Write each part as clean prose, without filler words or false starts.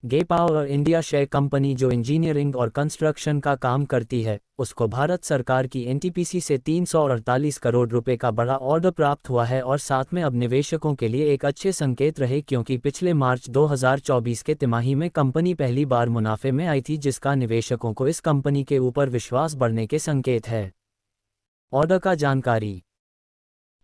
गे power India share company जो engineering और construction का काम करती है, उसको भारत सरकार की एनटीपीसी से 348 करोड़ रुपए का बड़ा ऑर्डर प्राप्त हुआ है और साथ में अब निवेशकों के लिए एक अच्छे संकेत रहे, क्योंकि पिछले मार्च 2024 के तिमाही में कंपनी पहली बार मुनाफे में आई थी, जिसका निवेशकों को इस कंपनी के ऊपर विश्वास बढ़ने के संकेत है। ऑर्डर का जानकारी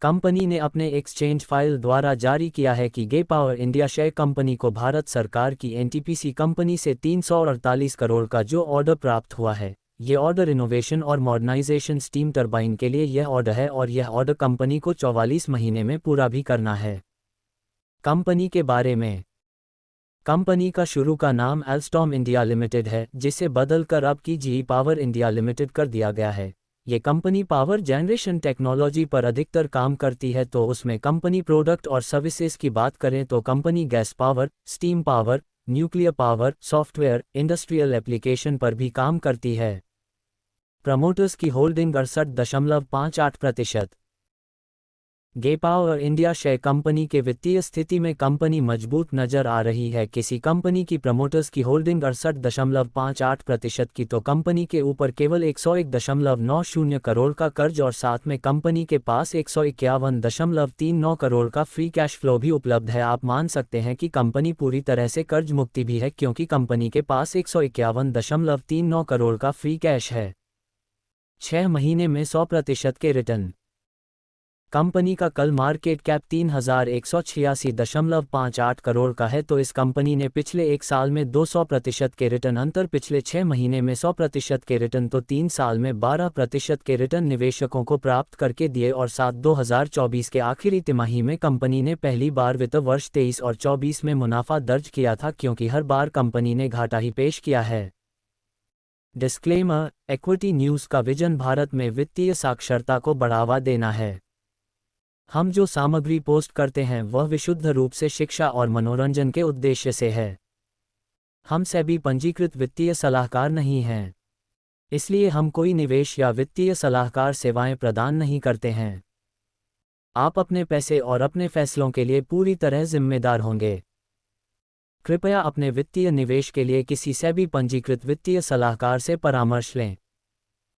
कंपनी ने अपने एक्सचेंज फाइल द्वारा जारी किया है कि गे पावर इंडिया शेयर कंपनी को भारत सरकार की एनटीपीसी कंपनी से 348 करोड़ का जो ऑर्डर प्राप्त हुआ है, ये ऑर्डर इनोवेशन और मॉडर्नाइजेशन स्टीम टरबाइन के लिए यह ऑर्डर है और यह ऑर्डर कंपनी को 44 महीने में पूरा भी करना है। कंपनी के बारे में कंपनी का शुरू का नाम एल्स्टॉम इंडिया लिमिटेड है, जिसे बदलकर अब की जीई पावर इंडिया लिमिटेड कर दिया गया है। ये कंपनी पावर जनरेशन टेक्नोलॉजी पर अधिकतर काम करती है, तो उसमें कंपनी प्रोडक्ट और सर्विसेज की बात करें तो company gas power, steam power, nuclear power, software, industrial application पर भी काम करती है। प्रमोटर्स की होल्डिंग 68.58%। गे पावर इंडिया शेयर कंपनी के वित्तीय स्थिति में कंपनी मजबूत नजर आ रही है। किसी कंपनी की प्रमोटर्स की होल्डिंग 68.58% की तो कंपनी के ऊपर केवल 101.90 करोड़ का कर्ज और साथ में कंपनी के पास 151.39 करोड़ का फ्री कैश फ्लो भी उपलब्ध है। आप मान सकते हैं कि कंपनी पूरी तरह से कर्ज मुक्ति भी है, क्योंकि कंपनी के पास 151.39 करोड़ का फ्री कैश है। 6 महीने में 100% के रिटर्न। कंपनी का कल मार्केट कैप 3186.58 करोड़ का है, तो इस कंपनी ने पिछले एक साल में 200% के रिटर्न अंतर, पिछले 6 महीने में 100% के रिटर्न, तो 3 साल में 12% के रिटर्न निवेशकों को प्राप्त करके दिए। और साथ 2024 के आखिरी तिमाही में कंपनी ने पहली बार वित्त वर्ष 23 और 24 में मुनाफा दर्ज किया था, क्योंकि हर बार कंपनी ने घाटा ही पेश किया है। डिस्क्लेमर: इक्विटी न्यूज़ का विजन भारत में वित्तीय साक्षरता को बढ़ावा देना है। हम जो सामग्री पोस्ट करते हैं वह विशुद्ध रूप से शिक्षा और मनोरंजन के उद्देश्य से है। हम सेबी पंजीकृत वित्तीय सलाहकार नहीं हैं, इसलिए हम कोई निवेश या वित्तीय सलाहकार सेवाएं प्रदान नहीं करते हैं। आप अपने पैसे और अपने फैसलों के लिए पूरी तरह जिम्मेदार होंगे। कृपया अपने वित्तीय निवेश के लिए किसी सेबी पंजीकृत वित्तीय सलाहकार से परामर्श लें।